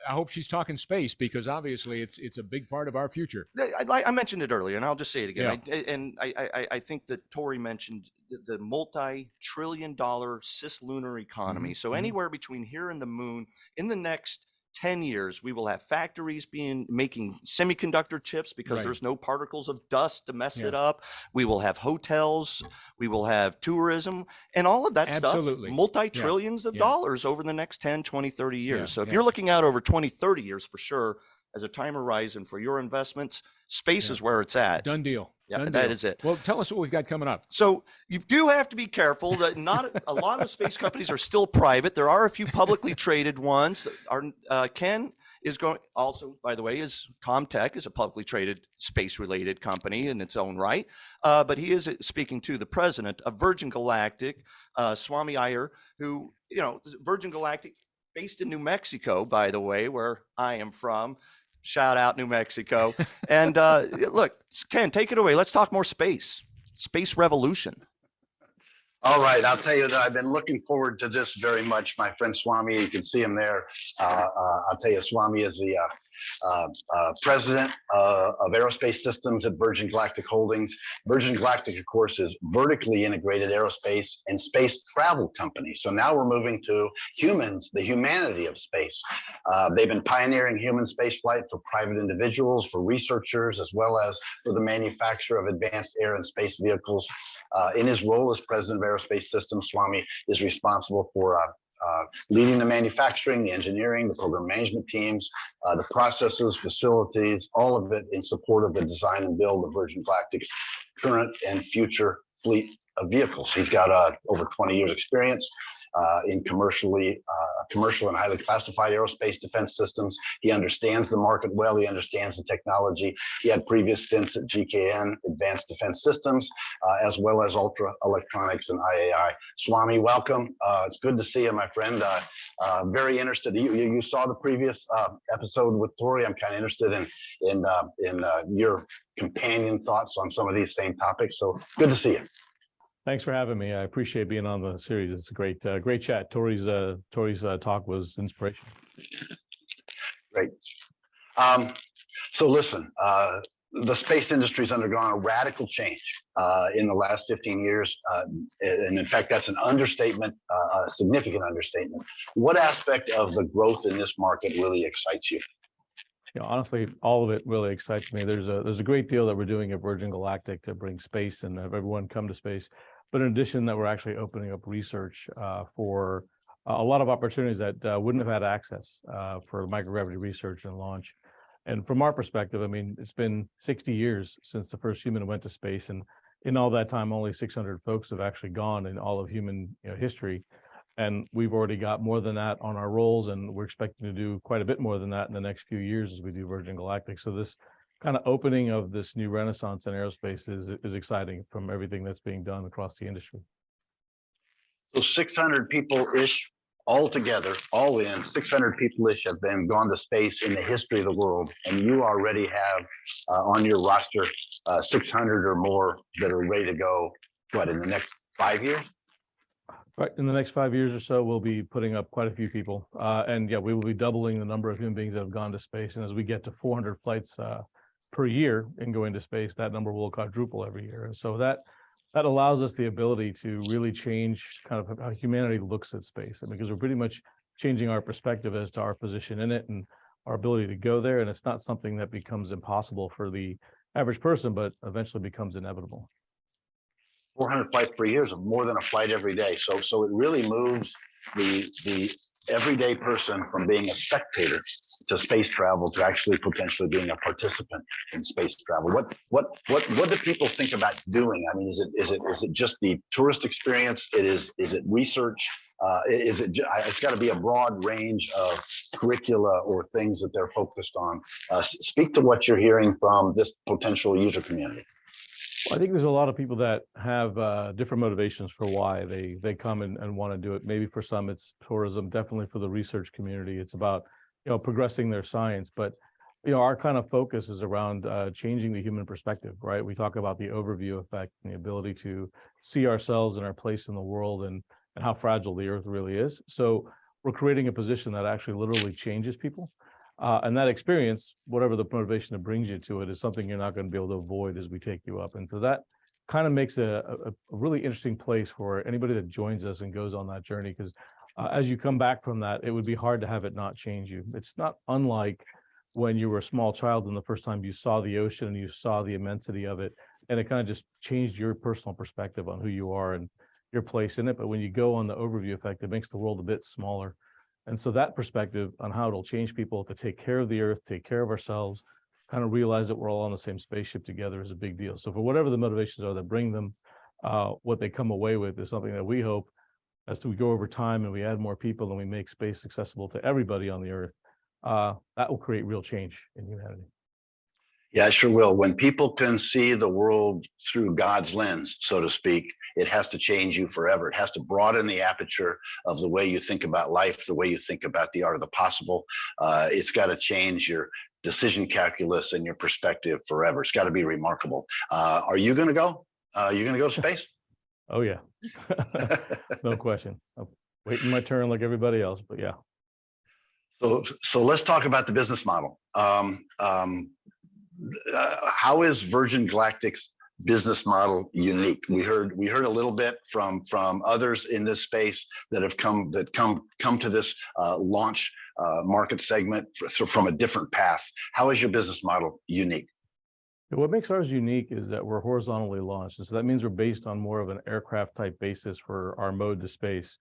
I hope she's talking space, because obviously it's a big part of our future. I mentioned it earlier, and I'll just say it again. Yeah. I think that Tori mentioned the multi-trillion-dollar cislunar economy. So anywhere between here and the moon, in the next 10 years, we will have factories making semiconductor chips because there's no particles of dust to mess it up. We will have hotels, we will have tourism, and all of that stuff, multi-trillions of dollars over the next 10, 20, 30 years. So if you're looking out over 20, 30 years for sure, as a time horizon for your investments, space is where it's at. Done deal. Yeah, that is it. Well, tell us what we've got coming up. So you do have to be careful that not a lot of space companies are still private. There are a few publicly traded ones. Ken is going also, by the way, is Comtech is a publicly traded space-related company in its own right. But he is speaking to the president of Virgin Galactic, Swami Iyer, who, Virgin Galactic, based in New Mexico, by the way, where I am from. Shout out New Mexico. And look, Ken, take it away. Let's talk more space revolution. All right. I'll tell you that I've been looking forward to this very much. My friend Swami, you can see him there. I'll tell you, Swami is the president of aerospace systems at Virgin Galactic Holdings. Virgin Galactic, of course, is vertically integrated aerospace and space travel company. So now we're moving to humans, the humanity of space. They've been pioneering human space flight for private individuals, for researchers, as well as for the manufacture of advanced air and space vehicles. In his role as president of aerospace systems, Swami is responsible for leading the manufacturing, the engineering, the program management teams, the processes, facilities, all of it in support of the design and build of Virgin Galactic's current and future fleet of vehicles. He's got over 20 years experience in commercial and highly classified aerospace defense systems. He understands the market well. He understands the technology. He had previous stints at GKN, Advanced Defense Systems, as well as Ultra Electronics and IAI. Swami, welcome. It's good to see you, my friend. Very interested. You saw the previous episode with Tori. I'm kind of interested in your companion thoughts on some of these same topics. So good to see you. Thanks for having me. I appreciate being on the series. It's a great chat. Tori's talk was inspirational. Great. So listen, the space industry has undergone a radical change in the last 15 years. And in fact, that's an understatement, a significant understatement. What aspect of the growth in this market really excites you? Honestly, all of it really excites me. There's a great deal that we're doing at Virgin Galactic to bring space and have everyone come to space. But in addition, that we're actually opening up research for a lot of opportunities that wouldn't have had access for microgravity research and launch. And from our perspective, I mean, it's been 60 years since the first human went to space, and in all that time, only 600 folks have actually gone in all of human history. And we've already got more than that on our rolls, and we're expecting to do quite a bit more than that in the next few years as we do Virgin Galactic. So this kind of opening of this new renaissance in aerospace is exciting from everything that's being done across the industry. So 600 people-ish altogether, all in, 600 people-ish have been gone to space in the history of the world, and you already have on your roster 600 or more that are ready to go, what, in the next 5 years? Right. In the next 5 years or so, we'll be putting up quite a few people. And yeah, we will be doubling the number of human beings that have gone to space. And as we get to 400 flights per year in going to space, that number will quadruple every year. And so that allows us the ability to really change kind of how humanity looks at space. And because we're pretty much changing our perspective as to our position in it and our ability to go there. And it's not something that becomes impossible for the average person, but eventually becomes inevitable. 400 flights per year is more than a flight every day. So it really moves the everyday person from being a spectator to space travel to actually potentially being a participant in space travel. What do people think about doing? I mean, is it just the tourist experience? Is it research? It's got to be a broad range of curricula or things that they're focused on. Speak to what you're hearing from this potential user community. Well, I think there's a lot of people that have different motivations for why they come and want to do it. Maybe for some it's tourism, definitely for the research community. It's about, progressing their science. But, our kind of focus is around changing the human perspective, right? We talk about the overview effect and the ability to see ourselves and our place in the world and how fragile the earth really is. So we're creating a position that actually literally changes people. And that experience, whatever the motivation that brings you to it, is something you're not going to be able to avoid as we take you up. And so that kind of makes a really interesting place for anybody that joins us and goes on that journey. Because as you come back from that, it would be hard to have it not change you. It's not unlike when you were a small child and the first time you saw the ocean and you saw the immensity of it, and it kind of just changed your personal perspective on who you are and your place in it. But when you go on the overview effect, it makes the world a bit smaller. And so that perspective on how it'll change people to take care of the earth, take care of ourselves, kind of realize that we're all on the same spaceship together is a big deal. So for whatever the motivations are that bring them, what they come away with is something that we hope, as we go over time and we add more people and we make space accessible to everybody on the earth, that will create real change in humanity. Yeah, it sure will. When people can see the world through God's lens, so to speak, it has to change you forever. It has to broaden the aperture of the way you think about life, the way you think about the art of the possible. It's got to change your decision calculus and your perspective forever. It's got to be remarkable. Are you going to go? You're going to go to space? Oh, yeah. No question. I'm waiting my turn like everybody else, but yeah. So let's talk about the business model. How is Virgin Galactic's business model unique? We heard a little bit from others in this space that have come to this launch market segment from a different path. How is your business model unique? What makes ours unique is that we're horizontally launched. And so that means we're based on more of an aircraft type basis for our mode to space.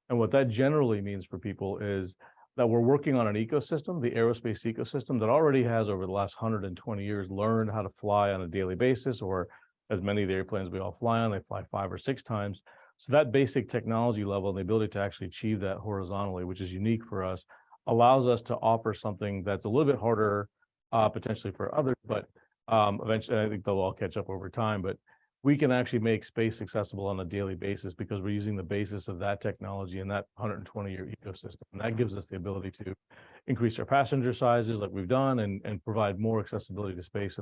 And what that generally means for people is that we're working on an ecosystem, the aerospace ecosystem, that already has over the last 120 years learned how to fly on a daily basis, or as many of the airplanes we all fly on, they fly 5 or 6 times. So that basic technology level and the ability to actually achieve that horizontally, which is unique for us, allows us to offer something that's a little bit harder potentially for others, but eventually I think they'll all catch up over time. But we can actually make space accessible on a daily basis because we're using the basis of that technology and that 120-year ecosystem. And that gives us the ability to increase our passenger sizes like we've done and provide more accessibility to space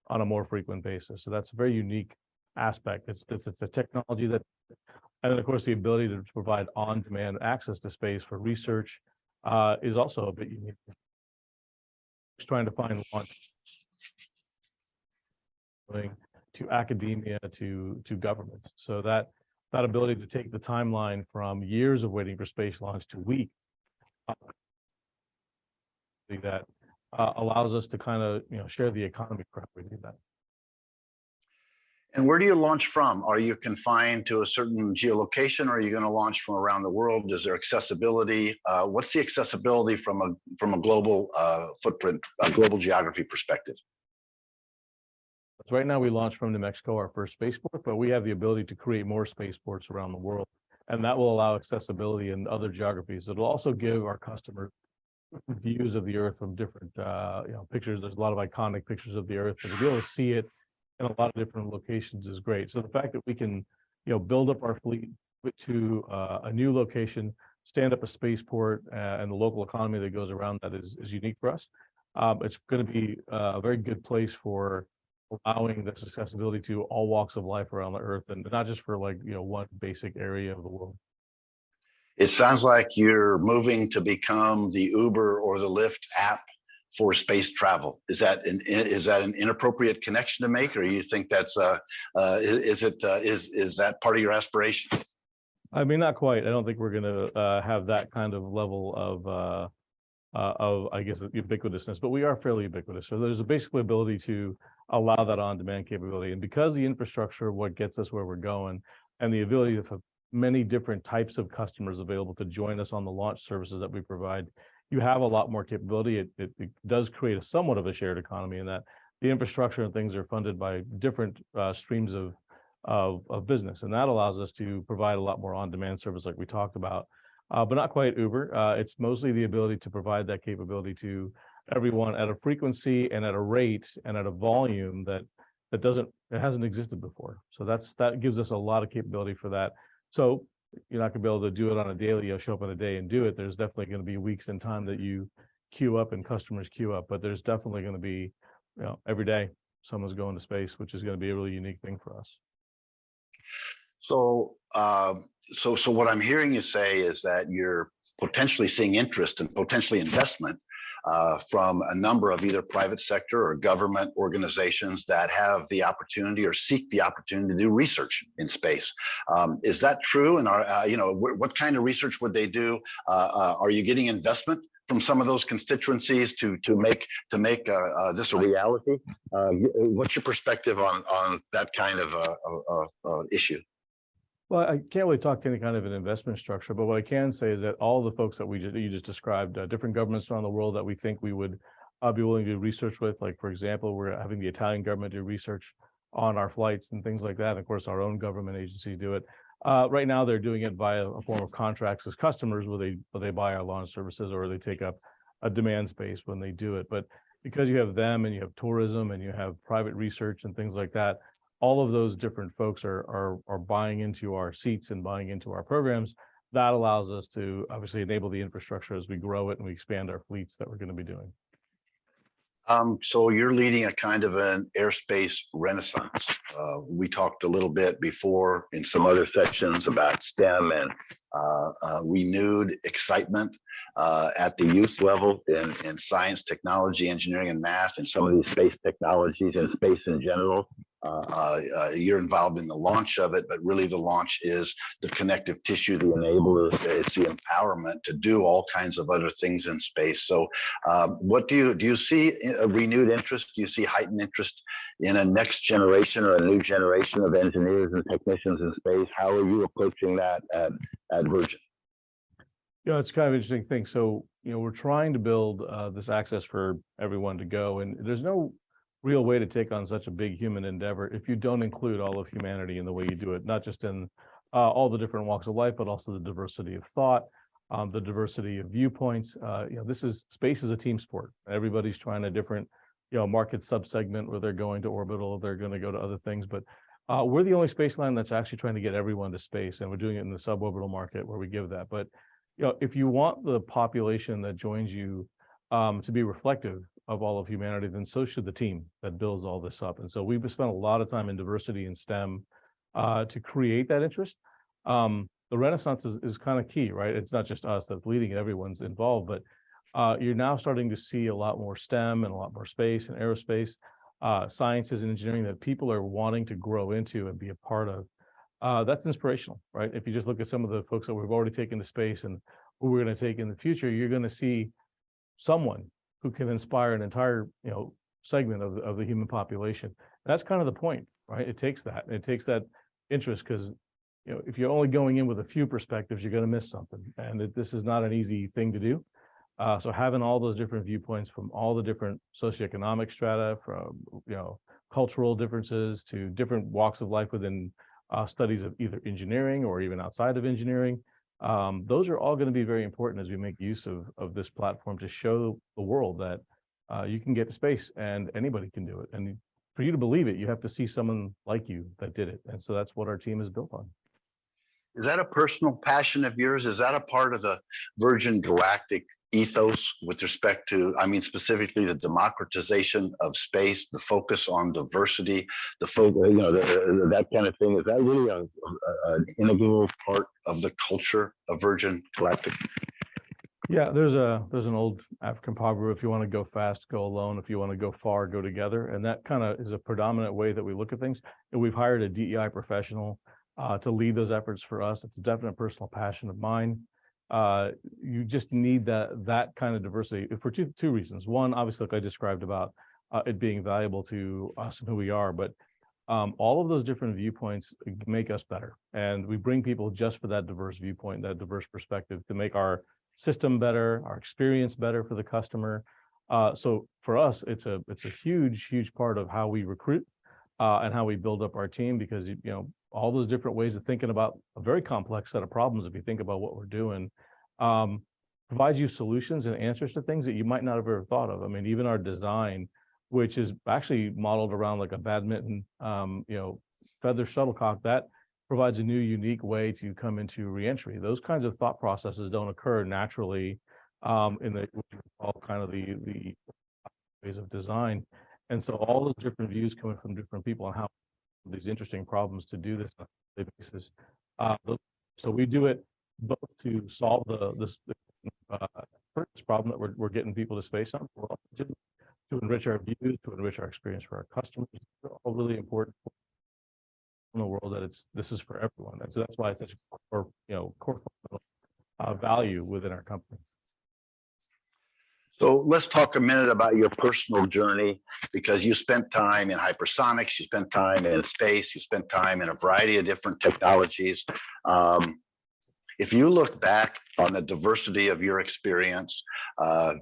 on a more frequent basis. So that's a very unique aspect. It's a technology that, and then of course the ability to provide on-demand access to space for research is also a bit unique. Just trying to find launch to academia, to governments. So that ability to take the timeline from years of waiting for space launch to weeks, that allows us to kind of share the economy crap. We do that. And where do you launch from? Are you confined to a certain geolocation, or are you going to launch from around the world? Is there accessibility? What's the accessibility from a global footprint, a global geography perspective? So right now we launched from New Mexico, our first spaceport, but we have the ability to create more spaceports around the world, and that will allow accessibility in other geographies. It'll also give our customers views of the Earth from different pictures. There's a lot of iconic pictures of the Earth, but to be able to see it in a lot of different locations is great. So the fact that we can build up our fleet to a new location, stand up a spaceport, and the local economy that goes around that is unique for us. It's going to be a very good place for allowing this accessibility to all walks of life around the Earth, and not just for one basic area of the world. It sounds like you're moving to become the Uber or the Lyft app for space travel. Is that an inappropriate connection to make, or you think that's is that part of your aspiration? I mean, not quite. I don't think we're going to have that kind of level of I guess ubiquitousness, but we are fairly ubiquitous. So there's a basic ability to allow that on-demand capability, and because the infrastructure of what gets us where we're going, and the ability of many different types of customers available to join us on the launch services that we provide, you have a lot more capability. It does create a somewhat of a shared economy in that the infrastructure and things are funded by different streams of business, and that allows us to provide a lot more on-demand service like we talked about, but not quite Uber. It's mostly the ability to provide that capability to everyone at a frequency and at a rate and at a volume that hasn't existed before. So that gives us a lot of capability for that. So you're not going to be able to do it on a daily, show up in a day and do it. There's definitely going to be weeks in time that you queue up and customers queue up, but there's definitely going to be, every day someone's going to space, which is going to be a really unique thing for us. So, what I'm hearing you say is that you're potentially seeing interest and potentially investment from a number of either private sector or government organizations that have the opportunity or seek the opportunity to do research in space. Is that true? And what kind of research would they do? Are you getting investment from some of those constituencies to make this a reality? What's your perspective on that kind of issue? Well, I can't really talk to any kind of an investment structure, but what I can say is that all the folks that you just described, different governments around the world that we think we would be willing to do research with, like, for example, we're having the Italian government do research on our flights and things like that. And of course, our own government agency do it. Right now, they're doing it via a form of contracts as customers where they buy our launch services or they take up a demand space when they do it. But because you have them and you have tourism and you have private research and things like that, all of those different folks are buying into our seats and buying into our programs. That allows us to obviously enable the infrastructure as we grow it and we expand our fleets that we're going to be doing. So you're leading a kind of an airspace renaissance. We talked a little bit before in some other sections about STEM and renewed excitement at the youth level in science, technology, engineering, and math, and some of these space technologies and space in general. You're involved in the launch of it, but really the launch is the connective tissue, the enabler. It's the empowerment to do all kinds of other things in space. So what do you see a renewed interest? Do you see heightened interest in a next generation or a new generation of engineers and technicians in space? How are you approaching that at Virgin? Yeah, it's kind of an interesting thing. So, we're trying to build this access for everyone to go, and there's no real way to take on such a big human endeavor if you don't include all of humanity in the way you do it, not just in all the different walks of life, but also the diversity of thought, the diversity of viewpoints. Space is a team sport. Everybody's trying a different, market subsegment where they're going to orbital, they're going to go to other things, but we're the only space line that's actually trying to get everyone to space, and we're doing it in the suborbital market where we give that. But if you want the population that joins you to be reflective of all of humanity, then so should the team that builds all this up. And so we've spent a lot of time in diversity and STEM to create that interest. The Renaissance is kind of key, right? It's not just us that's leading it, everyone's involved, but you're now starting to see a lot more STEM and a lot more space and aerospace, sciences and engineering that people are wanting to grow into and be a part of. That's inspirational, right? If you just look at some of the folks that we've already taken to space and who we're going to take in the future, you're going to see someone who can inspire an entire, segment of the human population. That's kind of the point, right? It takes that interest because, if you're only going in with a few perspectives, you're going to miss something. And this is not an easy thing to do. So having all those different viewpoints from all the different socioeconomic strata, from, cultural differences to different walks of life within studies of either engineering or even outside of engineering, those are all going to be very important as we make use of this platform to show the world that you can get to space and anybody can do it. And for you to believe it, you have to see someone like you that did it. And so that's what our team is built on. Is that a personal passion of yours? Is that a part of the Virgin Galactic ethos with respect to, specifically the democratization of space, the focus on diversity, that kind of thing? Is that really an integral part of the culture of Virgin Galactic? Yeah, there's an old African proverb: if you want to go fast, go alone. If you want to go far, go together. And that kind of is a predominant way that we look at things. And we've hired a DEI professional to lead those efforts for us. It's a definite personal passion of mine. You just need that kind of diversity for two reasons. One, obviously, like I described about it being valuable to us and who we are, but all of those different viewpoints make us better. And we bring people just for that diverse viewpoint, that diverse perspective, to make our system better, our experience better for the customer. So for us, it's a huge part of how we recruit and how we build up our team, because all those different ways of thinking about a very complex set of problems, if you think about what we're doing, provides you solutions and answers to things that you might not have ever thought of. I mean, even our design, which is actually modeled around like a badminton, feather shuttlecock, that provides a new, unique way to come into reentry. Those kinds of thought processes don't occur naturally in all kind of the ways of design. And so all those different views coming from different people on how these interesting problems to do this on a daily basis. So we do it both to solve this this problem that we're getting people to space on. We're also doing to enrich our views, to enrich our experience for our customers. They're all really important in the world that this is for everyone. And so that's why it's such a core, core value within our company. So let's talk a minute about your personal journey, because you spent time in hypersonics, you spent time in space, you spent time in a variety of different technologies. If you look back on the diversity of your experience,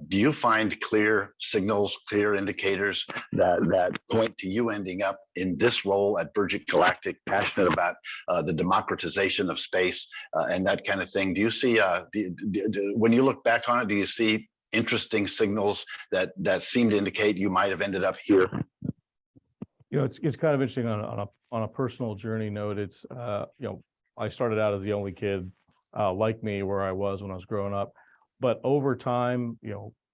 do you find clear signals, clear indicators that point to you ending up in this role at Virgin Galactic, passionate about the democratization of space and that kind of thing? Do you see, when you look back on it, do you see interesting signals that seem to indicate you might have ended up here? It's kind of interesting on a personal journey note. It's I started out as the only kid like me where I was when I was growing up, but over time,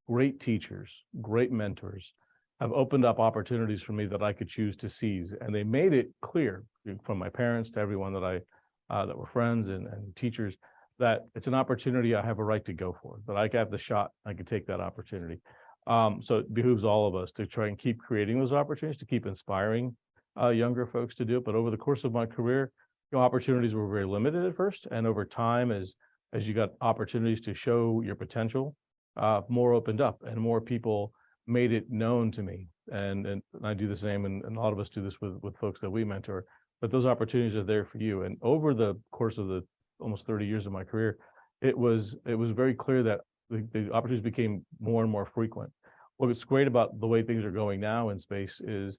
great teachers, great mentors have opened up opportunities for me that I could choose to seize, and they made it clear from my parents to everyone that that were friends and teachers, that it's an opportunity I have a right to go for, that I have the shot, I could take that opportunity. So it behooves all of us to try and keep creating those opportunities, to keep inspiring younger folks to do it. But over the course of my career, opportunities were very limited at first, and over time, as you got opportunities to show your potential, more opened up and more people made it known to me. And I do the same, and a lot of us do this with folks that we mentor. But those opportunities are there for you. And over the course of the almost 30 years of my career, it was very clear that the opportunities became more and more frequent. What's great about the way things are going now in space is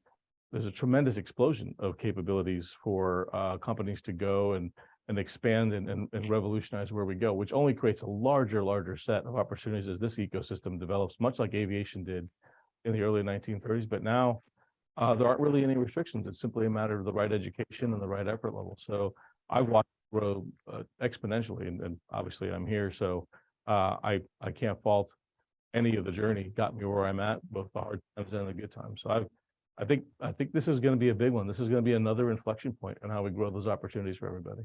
there's a tremendous explosion of capabilities for companies to go and expand and revolutionize where we go, which only creates a larger set of opportunities as this ecosystem develops, much like aviation did in the early 1930s. But now there aren't really any restrictions. It's simply a matter of the right education and the right effort level. So I watched it grow exponentially, and obviously I'm here, so I can't fault any of the journey. Got me where I'm at, both the hard times and the good times. So I think this is going to be a big one. This is going to be another inflection point on how we grow those opportunities for everybody.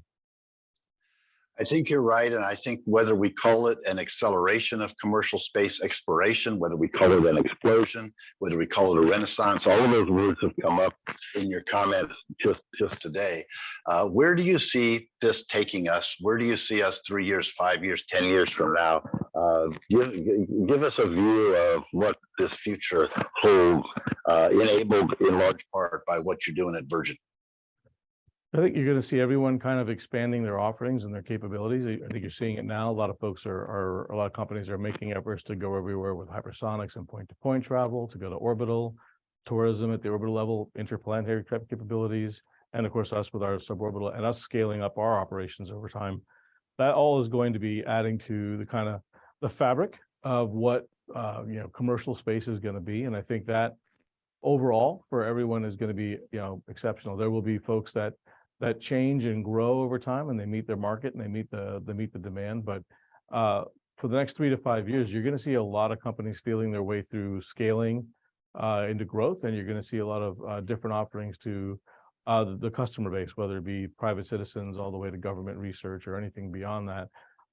I think you're right. And I think whether we call it an acceleration of commercial space exploration, whether we call it an explosion, whether we call it a renaissance, all of those words have come up in your comments just today. Where do you see this taking us? Where do you see us 3 years, 5 years, 10 years from now? Give us a view of what this future holds, enabled in large part by what you're doing at Virgin. I think you're going to see everyone kind of expanding their offerings and their capabilities. I think you're seeing it now. A lot of folks a lot of companies are making efforts to go everywhere with hypersonics and point-to-point travel, to go to orbital, tourism at the orbital level, interplanetary type capabilities, and of course us with our suborbital and us scaling up our operations over time. That all is going to be adding to the kind of the fabric of what commercial space is going to be. And I think that overall for everyone is going to be exceptional. There will be folks that change and grow over time, and they meet their market and they meet the demand. But for the next 3 to 5 years, you're going to see a lot of companies feeling their way through scaling into growth, and you're going to see a lot of different offerings to the customer base, whether it be private citizens all the way to government research or anything beyond that.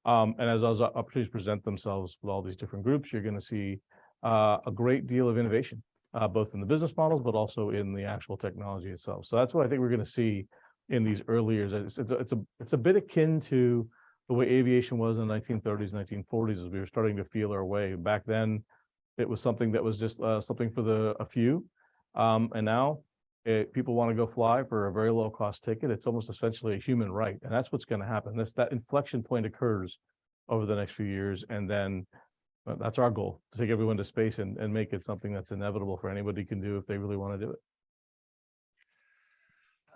And as those opportunities present themselves with all these different groups, you're going to see a great deal of innovation, both in the business models, but also in the actual technology itself. So that's what I think we're going to see in these early years. It's a bit akin to the way aviation was in the 1930s, 1940s, as we were starting to feel our way. Back then, it was something that was just something for a few. And now people want to go fly for a very low cost ticket. It's almost essentially a human right. And that's what's going to happen. That inflection point occurs over the next few years. And then that's our goal, to take everyone to space and make it something that's inevitable for anybody can do if they really want to do it.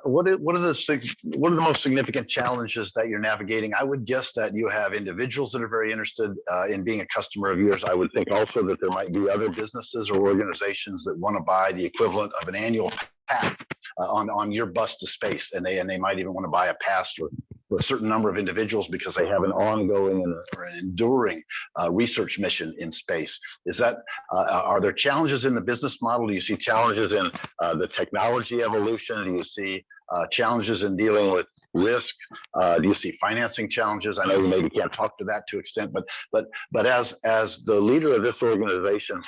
What are the most significant challenges that you're navigating? I would guess that you have individuals that are very interested in being a customer of yours. I would think also that there might be other businesses or organizations that want to buy the equivalent of an annual pass on your bus to space, and they might even want to buy a pass for a certain number of individuals because they have an ongoing or an enduring research mission in space. Are there challenges in the business model? Do you see challenges in the technology evolution? Do you see challenges in dealing with risk? Do you see financing challenges? I know you maybe can't talk to that to extent, but as the leader of this organization,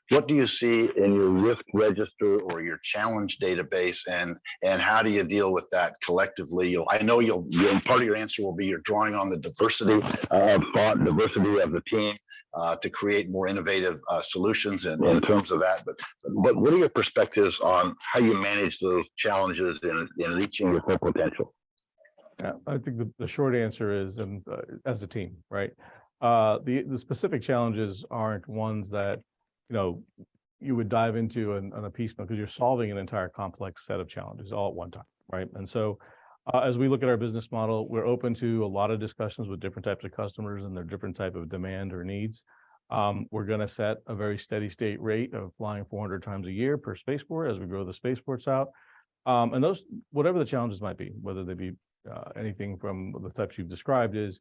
what do you see in your risk register or your challenge database, and how do you deal with that collectively? I know part of your answer will be you're drawing on the diversity of thought, diversity of the team to create more innovative solutions in terms of that. But what are your perspectives on how you manage those challenges in reaching your full potential? Yeah, I think the short answer is as a team, right? The specific challenges aren't ones that, you would dive into on a piecemeal, because you're solving an entire complex set of challenges all at one time, right? And so as we look at our business model, we're open to a lot of discussions with different types of customers and their different type of demand or needs. We're going to set a very steady state rate of flying 400 times a year per spaceport as we grow the spaceports out. And those, whatever the challenges might be, whether they be anything from the types you've described, is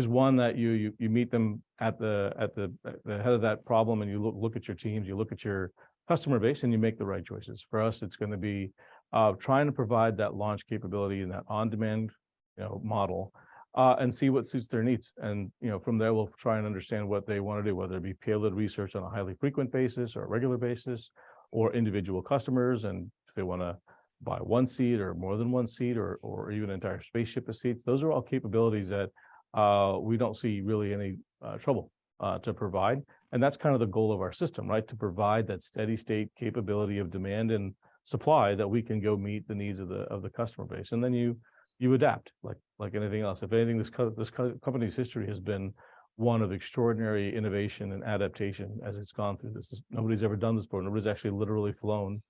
one that you meet them at the head of that problem, and you look at your teams, you look at your customer base, and you make the right choices. For us, it's going to be trying to provide that launch capability and that on-demand model, and see what suits their needs. And from there, we'll try and understand what they want to do, whether it be payload research on a highly frequent basis or a regular basis, or individual customers, and if they want to buy one seat or more than one seat, or even an entire spaceship of seats. Those are all capabilities that we don't see really any trouble to provide. And that's kind of the goal of our system, right? To provide that steady state capability of demand and supply that we can go meet the needs of the customer base. And then you adapt like anything else. If anything, this company's history has been one of extraordinary innovation and adaptation as it's gone through this. Nobody's ever done this before. Nobody's actually literally flown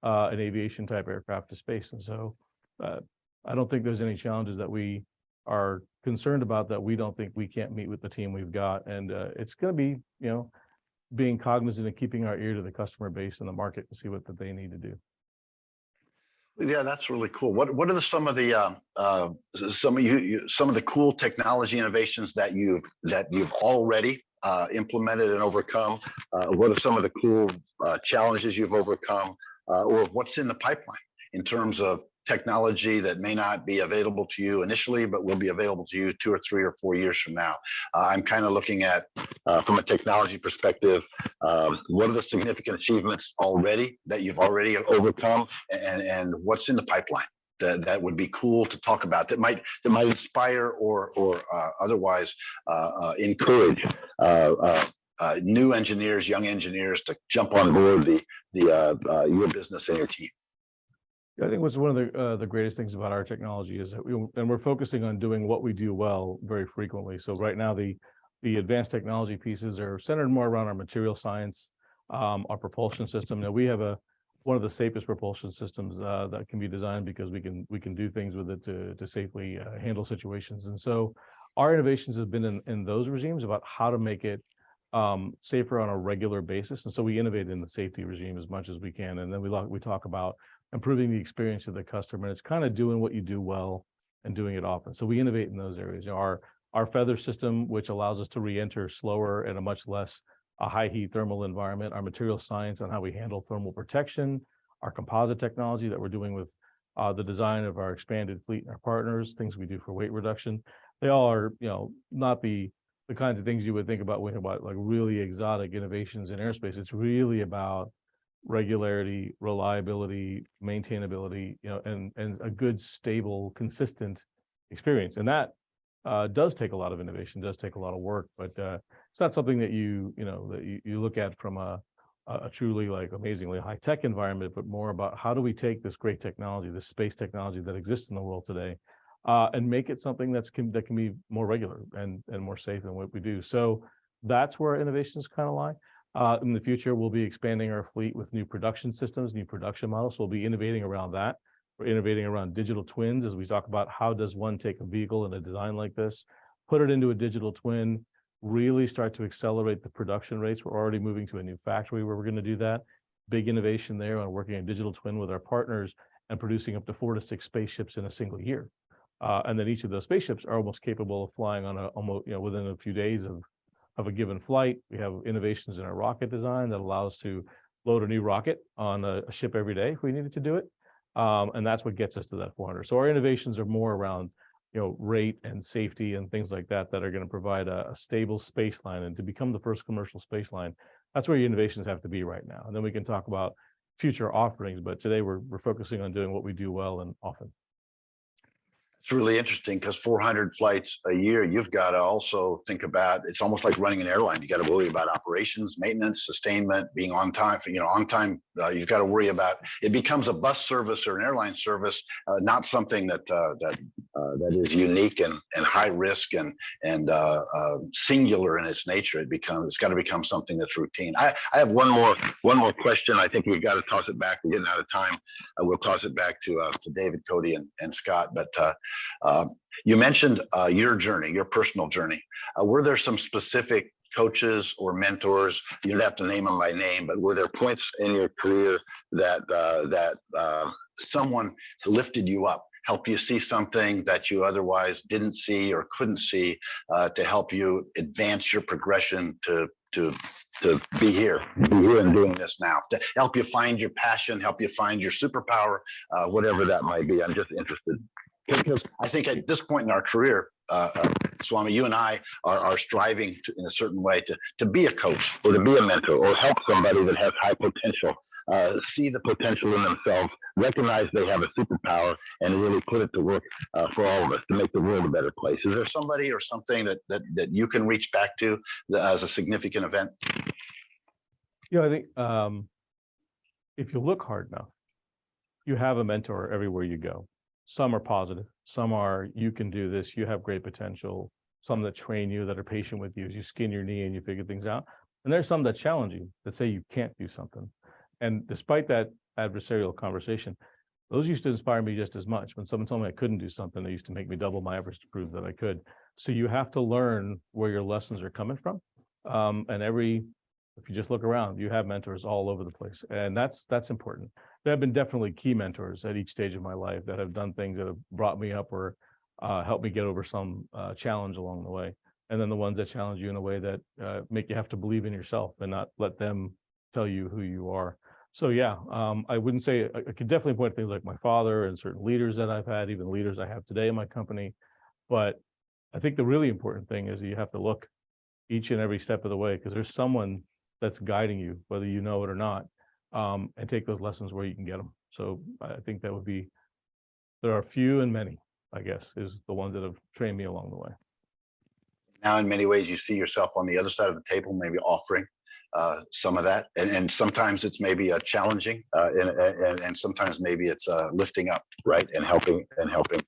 an aviation type aircraft to space. And so I don't think there's any challenges that we are concerned about that we don't think we can't meet with the team we've got. And it's going to be, being cognizant and keeping our ear to the customer base and the market to see what that they need to do. Yeah, that's really cool. What are some of the some of the cool technology innovations that you've already implemented and overcome? What are some of the cool challenges you've overcome, or what's in the pipeline in terms of technology that may not be available to you initially, but will be available to you 2 or 3 or 4 years from now? I'm kind of looking at, from a technology perspective, what are the significant achievements already that you've already overcome, and what's in the pipeline that would be cool to talk about, that might inspire or otherwise encourage new engineers, young engineers to jump on board your business and your team. I think what's one of the greatest things about our technology is that we're focusing on doing what we do well very frequently. So right now, the advanced technology pieces are centered more around our material science, our propulsion system. Now we have one of the safest propulsion systems that can be designed, because we can do things with it to safely handle situations. And so our innovations have been in those regimes about how to make it safer on a regular basis. And so we innovate in the safety regime as much as we can. And then we talk about improving the experience of the customer. And it's kind of doing what you do well and doing it often. So we innovate in those areas. Our feather system, which allows us to re-enter slower in a much less high heat thermal environment, our material science on how we handle thermal protection, our composite technology that we're doing with the design of our expanded fleet and our partners, things we do for weight reduction. They all are, not the kinds of things you would think about when about like really exotic innovations in aerospace. It's really about regularity, reliability, maintainability, and a good, stable, consistent experience. And that does take a lot of innovation, does take a lot of work, but it's not something that you look at from a truly like amazingly high tech environment, but more about how do we take this great technology, this space technology that exists in the world today, and make it something that can be more regular and more safe than what we do. So that's where innovations kind of lie. In the future, we'll be expanding our fleet with new production systems, new production models. So we'll be innovating around that. We're innovating around digital twins as we talk about how does one take a vehicle and a design like this, put it into a digital twin, really start to accelerate the production rates. We're already moving to a new factory where we're going to do that. Big innovation there on working on digital twin with our partners and producing up to 4 to 6 spaceships in a single year. And then each of those spaceships are almost capable of flying on within a few days of a given flight. We have innovations in our rocket design that allow us to load a new rocket on a ship every day if we needed to do it. And that's what gets us to that 400. So our innovations are more around, rate and safety and things like that that are going to provide a stable space line. And to become the first commercial space line, that's where your innovations have to be right now. And then we can talk about future offerings, but today we're focusing on doing what we do well and often. It's really interesting because 400 flights a year, you've got to also think about, it's almost like running an airline. You got to worry about operations, maintenance, sustainment, being on time. On time, you've got to worry about, it becomes a bus service or an airline service, not something that is unique and high risk and singular in its nature. It's got to become something that's routine. I have one more question. I think we've got to toss it back. We're getting out of time. We'll toss it back to David, Cody, and Scott. But you mentioned your journey, your personal journey. Were there some specific coaches or mentors? You don't have to name them by name, but were there points in your career that someone lifted you up, helped you see something that you otherwise didn't see or couldn't see, to help you advance your progression to be here and doing this now, to help you find your passion, help you find your superpower, whatever that might be? I'm just interested. Because I think at this point in our career, Swami, you and I are striving in a certain way to be a coach or to be a mentor or help somebody that has high potential, see the potential in themselves, recognize they have a superpower, and really put it to work for all of us to make the world a better place. Is there somebody or something that you can reach back to as a significant event? I think if you look hard enough, you have a mentor everywhere you go. Some are positive, some are, you can do this, you have great potential, some that train you, that are patient with you as you skin your knee and you figure things out. And there's some that challenge you, that say you can't do something. And despite that adversarial conversation, those used to inspire me just as much. When someone told me I couldn't do something, they used to make me double my efforts to prove that I could. So you have to learn where your lessons are coming from. If you just look around, you have mentors all over the place. And that's important. There have been definitely key mentors at each stage of my life that have done things that have brought me up or helped me get over some challenge along the way. And then the ones that challenge you in a way that make you have to believe in yourself and not let them tell you who you are. So yeah, I wouldn't say, I could definitely point to things like my father and certain leaders that I've had, even leaders I have today in my company. But I think the really important thing is you have to look each and every step of the way, because there's someone that's guiding you, whether you know it or not, and take those lessons where you can get them. So I think that would be, there are few and many, I guess, is the ones that have trained me along the way. Now, in many ways, you see yourself on the other side of the table, maybe offering some of that, and sometimes it's maybe challenging, and sometimes maybe it's lifting up, right, and helping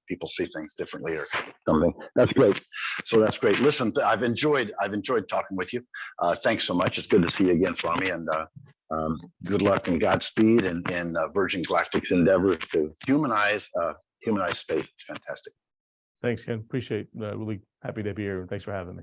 people see things differently or something. That's great. So that's great. Listen, I've enjoyed talking with you. Thanks so much. It's good to see you again, Swami, and good luck and Godspeed in Virgin Galactic's endeavors to humanize space. It's fantastic. Thanks, Ken. Appreciate. Really happy to be here. Thanks for having me.